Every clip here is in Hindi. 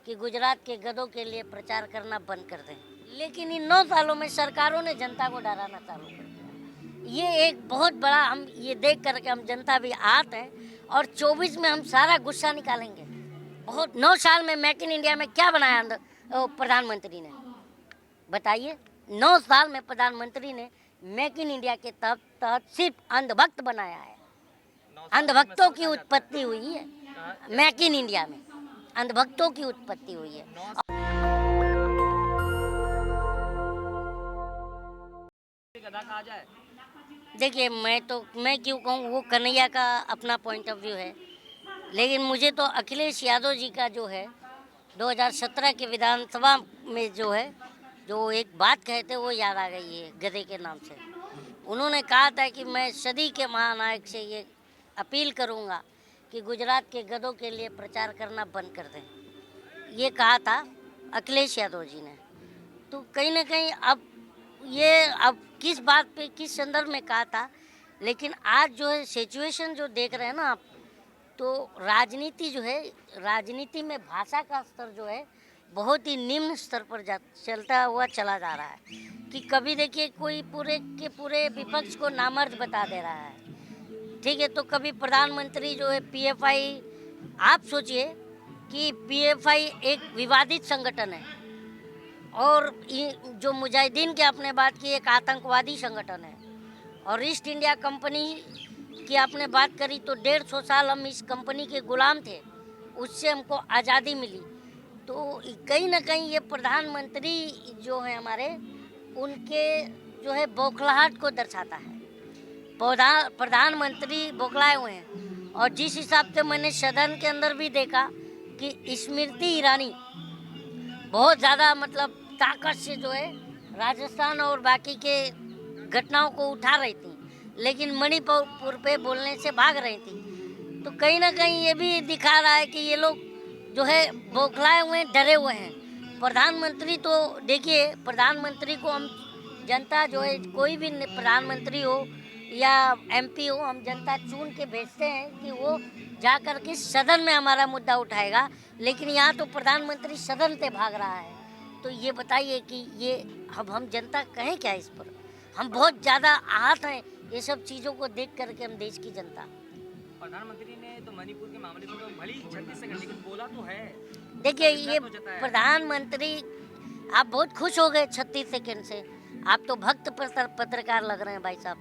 कि गुजरात के गधों के लिए प्रचार करना बंद कर दें। लेकिन इन 9 सालों में सरकारों ने जनता को डराना चालू कर दिया। ये एक बहुत बड़ा, हम ये देख करके हम जनता भी आहत हैं और 24 में हम सारा गुस्सा निकालेंगे। बहुत 9 साल में मेक इन इंडिया में क्या बनाया प्रधानमंत्री ने, बताइए। 9 साल में प्रधानमंत्री ने मेक इन इंडिया के तहत सिर्फ अंधभक्त बनाया है। अंधभक्तों की उत्पत्ति हुई है मेक इन इंडिया में, अंधभक्तों की उत्पत्ति हुई है। देखिए, मैं क्यों कहूँ, वो कन्हैया का अपना पॉइंट ऑफ व्यू है, लेकिन मुझे तो अखिलेश यादव जी का जो है 2017 के विधानसभा में जो एक बात कहे थे वो याद आ गई है, गधे के नाम से। उन्होंने कहा था कि मैं सदी के महानायक से ये अपील करूंगा कि गुजरात के गधों के लिए प्रचार करना बंद कर दें, ये कहा था अखिलेश यादव जी ने। तो कहीं ना कहीं अब किस बात पे, किस संदर्भ में कहा था, लेकिन आज जो है सिचुएशन जो देख रहे हैं ना आप, तो राजनीति में भाषा का स्तर जो है बहुत ही निम्न स्तर पर चलता हुआ चला जा रहा है। कि कभी देखिए कोई पूरे के पूरे विपक्ष को नामर्द बता दे रहा है, ठीक है, तो कभी प्रधानमंत्री जो है पीएफआई, आप सोचिए कि पीएफआई एक विवादित संगठन है और जो मुजाहिदीन की आपने बात की एक आतंकवादी संगठन है, और ईस्ट इंडिया कंपनी की आपने बात करी तो 150 साल हम इस कंपनी के गुलाम थे, उससे हमको आज़ादी मिली। तो कहीं ना कहीं ये प्रधानमंत्री जो है हमारे, उनके जो है बौखलाहट को दर्शाता है। प्रधानमंत्री बौखलाए हुए हैं, और जिस हिसाब से मैंने सदन के अंदर भी देखा कि स्मृति ईरानी बहुत ज़्यादा मतलब ताकत से जो है राजस्थान और बाकी के घटनाओं को उठा रही थी, लेकिन मणिपुर पे बोलने से भाग रही थी। तो कहीं ना कहीं ये भी दिखा रहा है कि ये लोग जो है बौखलाए हुए हैं, डरे हुए हैं। प्रधानमंत्री तो देखिए, प्रधानमंत्री को हम जनता जो है, कोई भी प्रधानमंत्री हो या एमपी हो, हम जनता चुन के भेजते हैं कि वो जा कर के सदन में हमारा मुद्दा उठाएगा, लेकिन यहाँ तो प्रधानमंत्री सदन से भाग रहा है। तो ये बताइए कि ये अब हम जनता कहें क्या इस पर। हम बहुत ज़्यादा आहत हैं ये सब चीज़ों को देख करके, हम देश की जनता। प्रधानमंत्री ने तो मणिपुर के मामले पर तो भली 36 सेकंड लेकिन बोला तो है। देखिए, ये प्रधानमंत्री, आप बहुत खुश हो गए 36 सेकंड से, आप तो भक्त पत्रकार लग रहे हैं भाई साहब,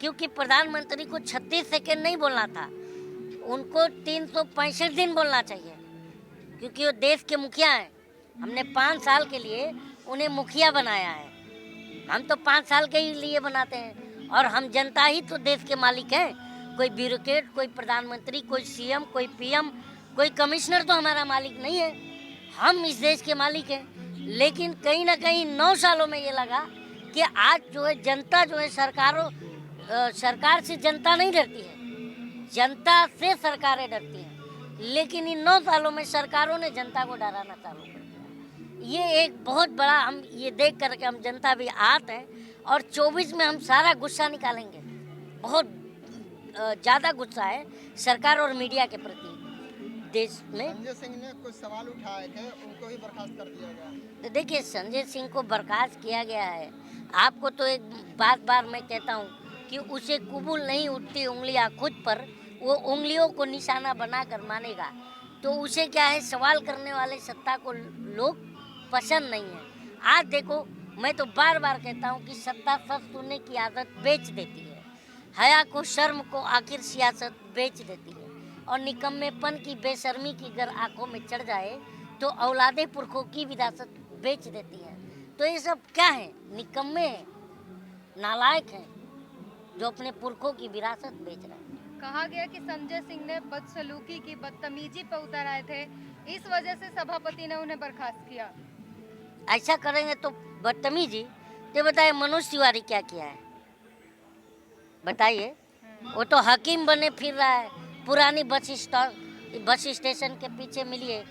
क्योंकि प्रधानमंत्री को 36 सेकंड नहीं बोलना था, उनको 365 दिन बोलना चाहिए, क्योंकि वो देश के मुखिया हैं। हमने 5 साल के लिए उन्हें मुखिया बनाया है, हम तो 5 साल के ही लिए बनाते हैं, और हम जनता ही तो देश के मालिक हैं। कोई ब्यूरोक्रेट, कोई प्रधानमंत्री, कोई सीएम, कोई पीएम, कोई कमिश्नर तो हमारा मालिक नहीं है, हम इस देश के मालिक हैं। लेकिन कहीं ना कहीं 9 सालों में ये लगा कि आज जो है जनता जो है सरकार से जनता नहीं डरती है, जनता से सरकारें डरती हैं। लेकिन इन 9 सालों में सरकारों ने जनता को डराना चालू कर दिया। ये एक बहुत बड़ा, हम ये देख करके हम जनता भी आहत हैं और 24 में हम सारा गुस्सा निकालेंगे। बहुत ज़्यादा गुस्सा है सरकार और मीडिया के प्रति देश में। संजय सिंह ने कुछ सवाल उठाए थे, उनको भी बर्खास्त कर दिया गया। तो देखिए, संजय सिंह को बर्खास्त किया गया है। आपको तो एक बार मैं कहता हूँ कि उसे कबूल नहीं उठती उंगलियां खुद पर, वो उंगलियों को निशाना बनाकर मानेगा। तो उसे क्या है, सवाल करने वाले सत्ता को लोग पसंद नहीं है। आज देखो, मैं तो बार कहता हूँ कि सत्ता सच सुनने की आदत बेच देती है, हया को, शर्म को आखिर सियासत बेच देती है, और निकम्मेपन की, बेशर्मी की अगर आंखों में चढ़ जाए तो औलादे पुरखों की विरासत बेच देती है। तो ये सब क्या है, निकम्मे हैं, नालायक हैं, जो अपने पुरखों की विरासत बेच रहे हैं। कहा गया कि संजय सिंह ने बदसलूकी की, बदतमीजी पर उतर आए थे, इस वजह से सभापति ने उन्हें बर्खास्त किया। ऐसा करेंगे तो बदतमीजी, तो बताइए मनोज तिवारी क्या किया है, बताइए। वो तो हकीम बने फिर रहा है, पुरानी बस स्टेशन के पीछे मिलिए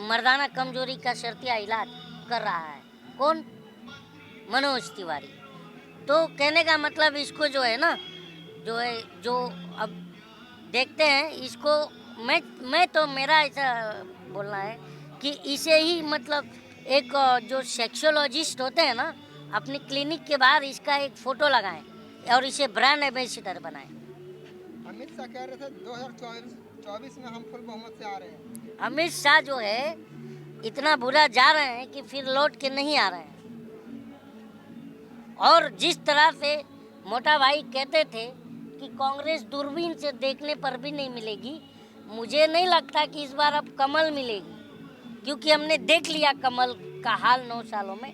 मर्दाना कमजोरी का शर्तिया इलाज कर रहा है। कौन? मनोज तिवारी। तो कहने का मतलब इसको जो है ना, जो अब देखते हैं इसको, मैं तो मेरा ऐसा बोलना है कि इसे ही मतलब एक जो सेक्सोलॉजिस्ट होते हैं ना, अपने क्लिनिक के बाहर इसका एक फ़ोटो लगाएं और इसे ब्रांड एम्बेसडर बनाएं। अमित शाह कह रहे थे 2024 में हम फुल बहुमत से आ रहे हैं। अमित शाह जो है इतना बुरा जा रहे हैं कि फिर लौट के नहीं आ रहे हैं। और जिस तरह से मोटा भाई कहते थे कि कांग्रेस दूरबीन से देखने पर भी नहीं मिलेगी, मुझे नहीं लगता कि इस बार अब कमल मिलेगी, क्योंकि हमने देख लिया कमल का हाल 9 सालों में।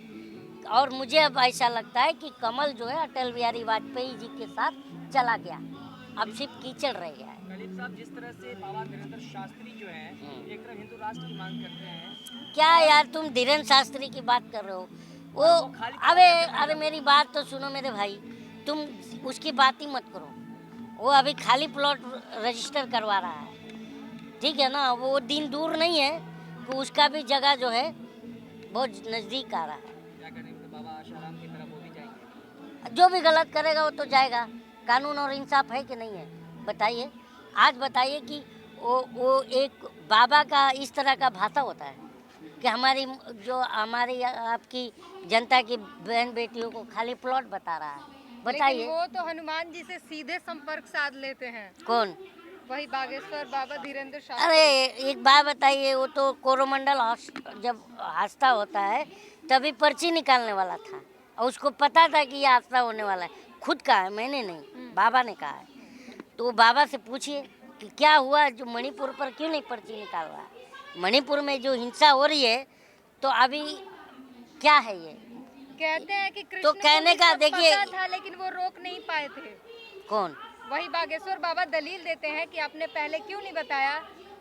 और मुझे अब ऐसा लगता है कि कमल जो है अटल बिहारी वाजपेयी जी के साथ चला गया, अब सिर्फ कीचड़ रह गया है। गरीब साहब, जिस तरह से बाबा धीरेन्द्र शास्त्री जो है एक तरफ हिंदू राष्ट्र की मांग करते हैं। क्या यार तुम धीरेन्द्र शास्त्री की बात कर रहे हो? वो अरे मेरी बात तो सुनो मेरे भाई, तुम उसकी बात ही मत करो। वो अभी खाली प्लॉट रजिस्टर करवा रहा है, ठीक है ना। वो दिन दूर नहीं है कि उसका भी जगह जो है बहुत नज़दीक आ रहा है। क्या करेंगे बाबा आशाराम की तरफ वो भी जाएंगे? जो भी गलत करेगा वो तो जाएगा। कानून और इंसाफ है कि नहीं है? बताइए। आज बताइए कि वो एक बाबा का इस तरह का भाषा होता है कि हमारी आपकी जनता की बहन बेटियों को खाली प्लॉट बता रहा है। बताइए। लेकिन वो तो हनुमान जी से सीधे संपर्क साध लेते हैं। कौन? वही बागेश्वर बाबा धीरेन्द्र शास्त्री। अरे एक बात बताइए, वो तो कोरोमंडल जब हादसा होता है तभी पर्ची निकालने वाला था और उसको पता था कि ये हादसा होने वाला है। खुद कहा है, मैंने नहीं, बाबा ने कहा है। तो बाबा से पूछिए कि क्या हुआ, जो मणिपुर पर क्यों नहीं पर्ची निकाल रहा है? मणिपुर में जो हिंसा हो रही है तो अभी क्या है ये? कहते हैं कि कृष्ण तो कहने को का सब देखिए। पता था लेकिन वो रोक नहीं पाए थे। कौन? वही बागेश्वर बाबा दलील देते हैं कि आपने पहले क्यों नहीं बताया।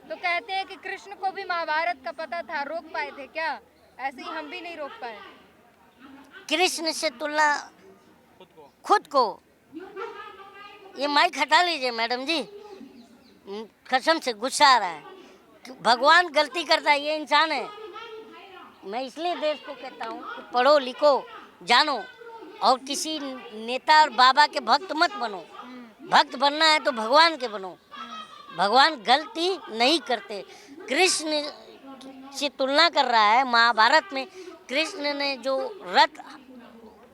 तो कहते हैं कि कृष्ण को भी महाभारत का पता था, रोक पाए थे क्या? ऐसे ही हम भी नहीं रोक पाए। कृष्ण से तुलना खुद को। ये माइक हटा लीजिए मैडम जी, कसम से गुस्सा आ रहा है। भगवान गलती करता है, ये इंसान है। मैं इसलिए देश को कहता हूँ कि पढ़ो लिखो जानो और किसी नेता और बाबा के भक्त मत बनो। भक्त बनना है तो भगवान के बनो। भगवान गलती नहीं करते। कृष्ण से तुलना कर रहा है। महाभारत में कृष्ण ने जो रथ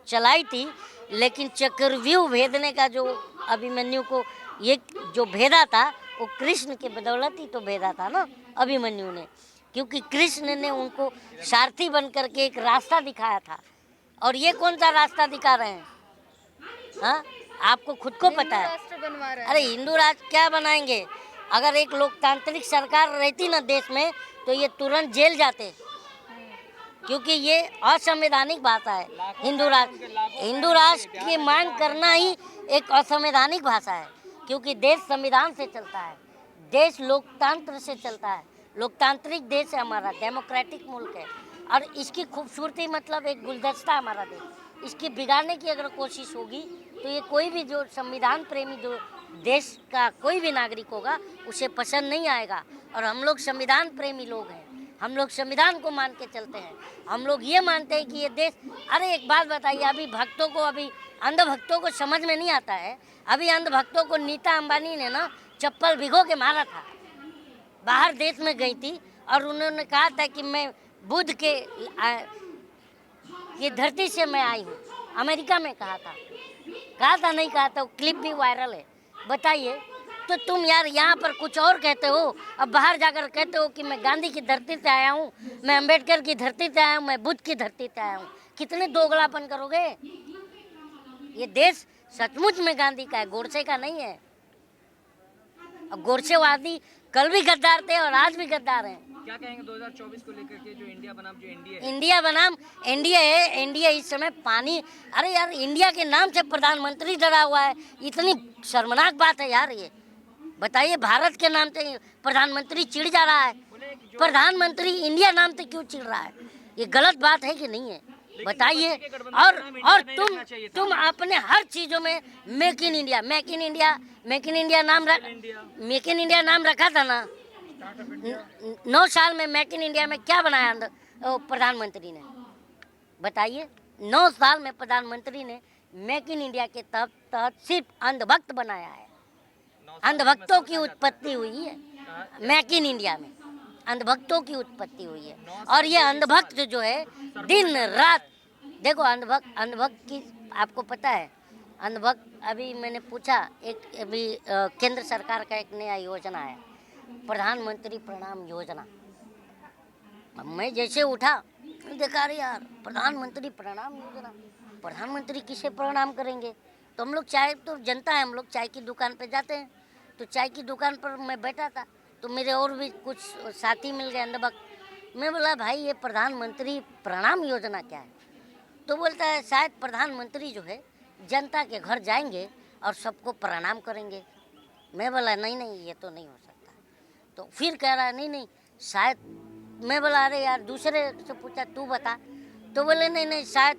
चलाई थी, लेकिन चक्रव्यूह भेदने का जो अभिमन्यु को ये जो भेदा था वो कृष्ण के बदौलत ही तो भेदा था ना अभिमन्यु ने, क्योंकि कृष्ण ने उनको सारथी बन करके एक रास्ता दिखाया था। और ये कौन सा रास्ता दिखा रहे हैं? हाँ, आपको खुद को पता है। राष्ट्र बनवा रहे हैं। अरे हिंदू राष्ट्र क्या बनाएंगे? अगर एक लोकतांत्रिक सरकार रहती ना देश में तो ये तुरंत जेल जाते, क्योंकि ये असंवैधानिक भाषा है। हिंदू राष्ट्र की मांग करना ही एक असंवैधानिक भाषा है, क्योंकि देश संविधान से चलता है, देश लोकतंत्र से चलता है, लोकतांत्रिक देश है हमारा, डेमोक्रेटिक मुल्क है। और इसकी खूबसूरती मतलब एक गुलदस्ता हमारा देश। इसकी बिगाड़ने की अगर कोशिश होगी तो ये कोई भी जो संविधान प्रेमी जो देश का कोई भी नागरिक होगा उसे पसंद नहीं आएगा। और हम लोग संविधान प्रेमी लोग हैं, हम लोग संविधान को मान के चलते हैं। हम लोग ये मानते हैं कि ये देश। अरे एक बात बताइए, अभी अंधभक्तों को समझ में नहीं आता है। अभी अंधभक्तों को नीता अंबानी ने ना चप्पल भिगो के मारा था। बाहर देश में गई थी और उन्होंने कहा था कि मैं बुद्ध के ये धरती से मैं आई हूँ। अमेरिका में कहा था नहीं कहा था, वो क्लिप भी वायरल है। बताइए। तो तुम यार यहाँ पर कुछ और कहते हो, अब बाहर जाकर कहते हो कि मैं गांधी की धरती से आया हूँ, मैं अंबेडकर की धरती से आया हूँ, मैं बुद्ध की धरती से आया हूँ। कितने दोगलापन करोगे? ये देश सचमुच में गांधी का है, गोडसे का नहीं है। अब गोडसेवादी कल भी गद्दार थे और आज भी गद्दार हैं। क्या कहेंगे 2024 को लेकर के, जो इंडिया बनाम जो एनडीए है? इंडिया बनाम एनडीए है। एनडीए इस समय पानी। अरे यार, इंडिया के नाम से प्रधानमंत्री डरा हुआ है। इतनी शर्मनाक बात है यार ये। बताइए, भारत के नाम से प्रधानमंत्री चिढ़ जा रहा है। प्रधानमंत्री इंडिया नाम से क्यों चिढ़ रहा है? ये गलत बात है कि नहीं है? बताइए। और तुम अपने हर चीजों में मेक इन इंडिया नाम रखा था ना। 9 साल में मेक इन इंडिया में क्या बनाया प्रधानमंत्री ने? बताइए। 9 साल में प्रधानमंत्री ने मेक इन इंडिया के तहत सिर्फ अंधभक्त बनाया है। अंधभक्तों की उत्पत्ति हुई है मेक इन इंडिया में। अंधभक्तों की उत्पत्ति हुई है। और ये अंधभक्त जो है दिन रात, देखो अंधभक्त की आपको पता है, अंधभक्त अभी मैंने पूछा, एक अभी केंद्र सरकार का एक नया योजना है, प्रधानमंत्री प्रणाम योजना। अब मैं जैसे उठा देखा, अरे यार प्रधानमंत्री प्रणाम योजना, प्रधानमंत्री किसे प्रणाम करेंगे? तो हम लोग चाय, तो जनता है, हम लोग चाय की दुकान पे जाते हैं, तो चाय की दुकान पर मैं बैठा था, तो मेरे और भी कुछ साथी मिल गए अंधभक्त। मैं बोला भाई ये प्रधानमंत्री प्रणाम योजना क्या है? तो बोलता है शायद प्रधानमंत्री जो है जनता के घर जाएंगे और सबको प्रणाम करेंगे। मैं बोला नहीं ये तो नहीं हो सकता। तो फिर कह रहा है नहीं शायद। मैं बोला अरे यार दूसरे से पूछा तू बता। तो बोले नहीं शायद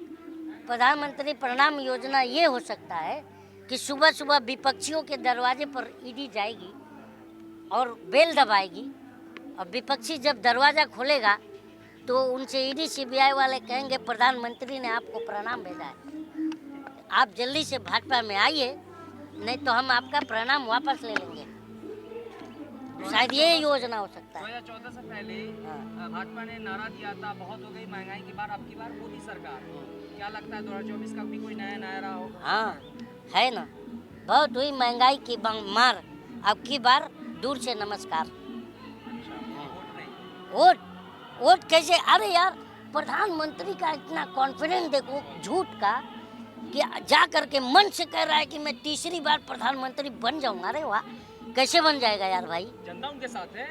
प्रधानमंत्री प्रणाम योजना ये हो सकता है कि सुबह सुबह विपक्षियों के दरवाजे पर ईडी जाएगी और बेल दबाएगी, और विपक्षी जब दरवाज़ा खोलेगा तो उनसे ईडी सीबीआई वाले कहेंगे प्रधानमंत्री ने आपको प्रणाम भेजा है, आप जल्दी से भाजपा में आइए, नहीं तो हम आपका प्रणाम वापस ले लेंगे। शायद ये योजना हो सकता है। 2014 से पहले भाजपा ने नारा दिया था बहुत हो गई महंगाई की बार, अब की बार मोदी सरकार। क्या लगता है 2024 का भी कोई नया नारा हो? हाँ है ना, बहुत हुई महंगाई की मार, अब की बार दूर से नमस्कार। वोट कैसे? अरे यार प्रधानमंत्री का इतना कॉन्फिडेंस देखो झूठ का, कि जा करके मन से कह रहा है कि मैं तीसरी बार प्रधानमंत्री बन जाऊंगा। अरे वाह, कैसे बन जाएगा यार भाई? जनता उनके साथ है।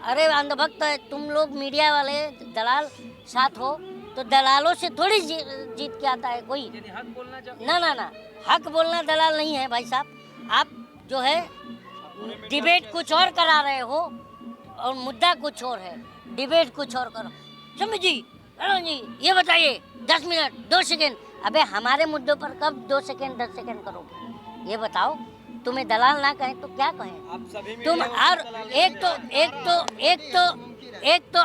अरे अंधभक्त है तुम लोग, मीडिया वाले दलाल साथ हो, तो दलालों से थोड़ी जीत के आता है कोई। हक बोलना ना हक बोलना दलाल नहीं है भाई साहब। आप जो है डिबेट कुछ और करा रहे हो और मुद्दा कुछ और है, डिबेट कुछ और करो। समझ जी ये बताइए 10 मिनट 2 सेकेंड, अबे हमारे मुद्दों पर कब 2 सेकेंड 10 सेकेंड करोगे? ये बताओ। तुम्हें दलाल ना कहें तो क्या कहें? आप सभी तुम और एक तो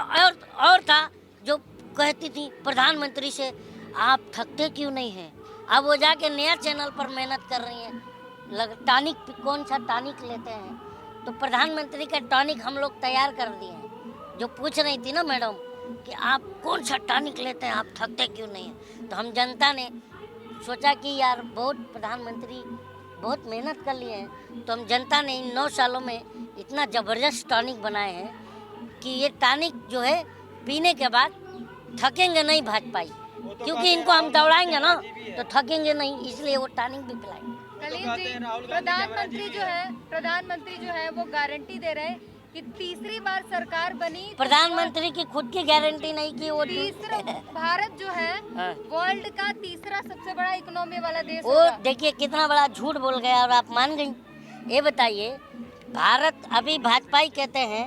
और था जो कहती थी प्रधानमंत्री से आप थकते क्यों नहीं हैं। अब वो जाके नया चैनल पर मेहनत कर रही हैं, टॉनिक कौन सा टॉनिक लेते हैं, तो प्रधानमंत्री का टॉनिक हम लोग तैयार कर दिए हैं। जो पूछ रही थी ना मैडम कि आप कौन सा टॉनिक लेते हैं, आप थकते क्यों नहीं हैं, तो हम जनता ने सोचा कि यार बहुत प्रधानमंत्री बहुत मेहनत कर लिए हैं, तो हम जनता ने इन 9 सालों में इतना ज़बरदस्त टॉनिक बनाए हैं कि ये टॉनिक जो है पीने के बाद थकेंगे नहीं भाजपाई, क्योंकि इनको हम दौड़ाएंगे ना तो थकेंगे नहीं, इसलिए वो टॉनिक भी पिलाएंगे। कलीम जी, प्रधानमंत्री जो है वो गारंटी दे रहे हैं कि तीसरी बार सरकार बनी। प्रधानमंत्री की खुद की गारंटी नहीं की, वो तीसरा भारत जो है वर्ल्ड का तीसरा सबसे बड़ा इकोनॉमी वाला देश वो होगा। देखिए कितना बड़ा झूठ बोल गया और आप मान गई। ये बताइए भारत, अभी भाजपा ही कहते हैं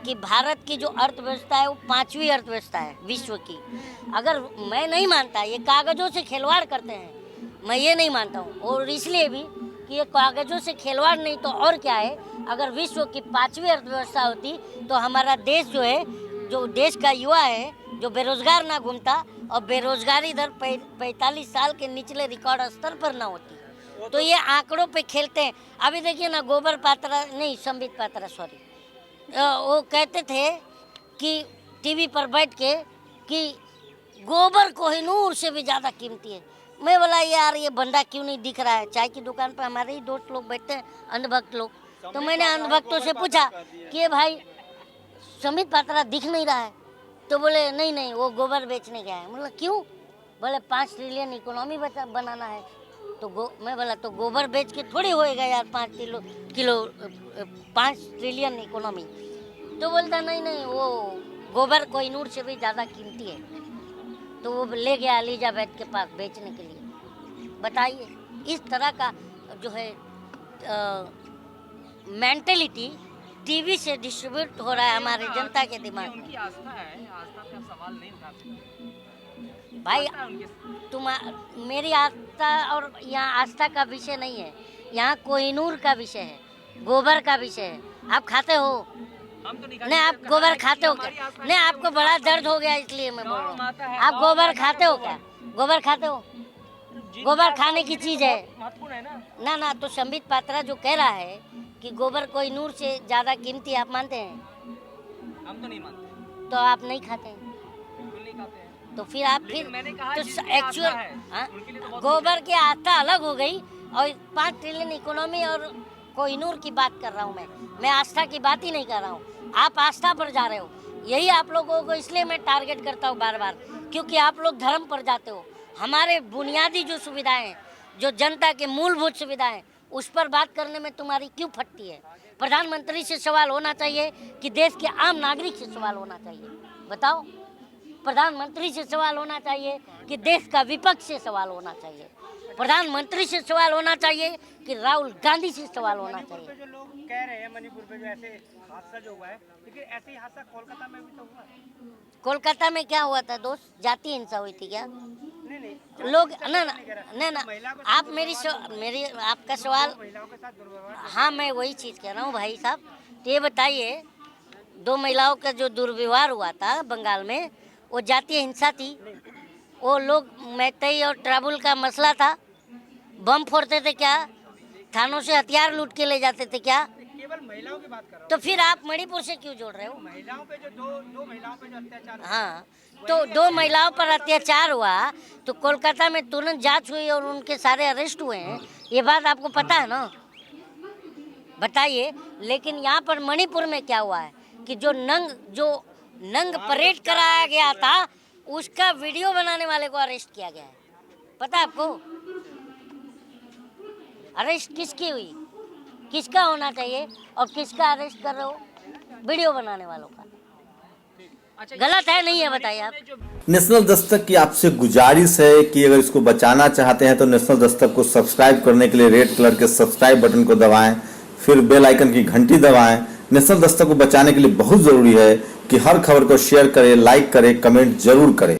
कि भारत की जो अर्थव्यवस्था है वो 5वीं अर्थव्यवस्था है विश्व की। अगर मैं नहीं मानता, ये कागजों से खिलवाड़ करते हैं, मैं ये नहीं मानता हूँ। और इसलिए भी कि ये कागजों से खिलवाड़ नहीं तो और क्या है, अगर विश्व की 5वीं अर्थव्यवस्था होती तो हमारा देश जो है, जो देश का युवा है जो बेरोजगार ना घूमता और बेरोजगारी दर 45 साल के निचले रिकॉर्ड स्तर पर ना होती। तो ये आंकड़ों पे खेलते हैं। अभी देखिए ना संबित पात्रा सॉरी, वो कहते थे कि टीवी पर बैठ के कि गोबर कोहिनूर से भी ज़्यादा कीमती है। मैं बोला यार ये बंदा क्यों नहीं दिख रहा है। चाय की दुकान पर हमारे ही दोस्त लोग बैठते हैं अंधभक्त लोग, तो मैंने अंधभक्तों से पूछा कि ये भाई संबित पात्रा दिख नहीं रहा है, तो बोले नहीं वो गोबर बेचने गया है। मतलब क्यों? बोले 5 ट्रिलियन इकोनॉमी बनाना है। तो मैं बोला तो गोबर बेच के थोड़ी होएगा यार 5 ट्रिलियन इकोनॉमी। तो बोलता नहीं वो गोबर कोहिनूर से भी ज़्यादा कीमती है। तो वो ले गया एलिजाबेथ के पास बेचने के लिए। बताइए इस तरह का जो है मेंटेलिटी टीवी से डिस्ट्रीब्यूट हो रहा है हमारे जनता के दिमाग में। उनकी आस्था है, आस्था पे सवाल नहीं उठा सकते भाई। मेरी आस्था और यहाँ आस्था का विषय नहीं है, यहाँ कोहिनूर का विषय है, गोबर का विषय है। आप खाते हो? हम तो नहीं आप गोबर खाते हो क्या? नहीं आपको बड़ा दर्द हो गया इसलिए मैं बोल रहा हूँ। आप गोबर खाते हो क्या? गोबर खाते हो? गोबर खाने की चीज़ है महत्वपूर्ण है ना। तो संबित पात्रा जो कह रहा है कि गोबर कोहिनूर से ज़्यादा कीमती, आप मानते हैं? हम तो नहीं मानते, तो आप नहीं खाते हैं, बिल्कुल नहीं खाते हैं। तो फिर आप लेकिन फिर मैंने कहा तो जिनकी आस्था एक्चुअल है, उनके लिए तो बहुत गोबर की आस्था अलग हो गई और 5 ट्रिलियन इकोनॉमी और कोहिनूर की बात कर रहा हूँ मैं आस्था की बात ही नहीं कर रहा हूँ। आप आस्था पर जा रहे हो, यही आप लोगों को इसलिए मैं टारगेट करता हूँ बार बार, क्योंकि आप लोग धर्म पर जाते हो। हमारे बुनियादी जो सुविधाएं हैं, जो जनता के मूलभूत सुविधाएं, उस पर बात करने में तुम्हारी क्यों फटती है? प्रधानमंत्री से सवाल होना चाहिए कि देश के आम नागरिक से सवाल होना चाहिए? बताओ, प्रधानमंत्री से सवाल होना चाहिए कि देश का विपक्ष से सवाल होना चाहिए? प्रधानमंत्री से सवाल होना चाहिए कि राहुल गांधी से सवाल होना चाहिए? जो लोग कह रहे हैं मणिपुर पे जो ऐसे हादसा जो हुआ है, लेकिन ऐसे ही हादसा कोलकाता में भी तो हुआ है। कोलकाता में क्या हुआ था दोस्त? जाति हिंसा हुई थी क्या? नहीं लोग ना आप मेरी आपका सवाल, महिलाओं के साथ दुर्व्यवहार। हाँ मैं वही चीज़ कह रहा हूँ भाई साहब। तो ये बताइए, 2 महिलाओं का जो दुर्व्यवहार हुआ था बंगाल में, वो जातीय हिंसा थी? वो लोग मैतई और ट्राबुल का मसला था? बम फोड़ते थे क्या? थानों से हथियार लूट के ले जाते थे क्या? केवल महिलाओं की बात कर रहा हूँ। तो फिर आप मणिपुर से क्यों जोड़ रहे हो? महिलाओं पे जो दो महिलाओं पे जो अत्याचार हुआ, हाँ, तो 2 महिलाओं पर अत्याचार हुआ तो कोलकाता में तुरंत जांच हुई और उनके सारे अरेस्ट हुए हैं, ये बात आपको पता है ना? बताइए। लेकिन यहाँ पर मणिपुर में क्या हुआ है कि जो नंग परेड कराया गया था, उसका वीडियो बनाने वाले को अरेस्ट किया गया है। पता है आपको? अरेस्ट किसकी हुई, किसका होना चाहिए और किसका अरेस्ट कर रहे हो? वीडियो बनाने वालों का। अच्छा, गलत है नहीं है बताइए आप? नेशनल दस्तक की आपसे गुजारिश है कि अगर इसको बचाना चाहते हैं तो नेशनल दस्तक को सब्सक्राइब करने के लिए रेड कलर के सब्सक्राइब बटन को दबाएं, फिर बेल आइकन की घंटी दबाएं। नेशनल दस्तक को बचाने के लिए बहुत जरूरी है कि हर खबर को शेयर करें, लाइक करें, कमेंट जरूर करें।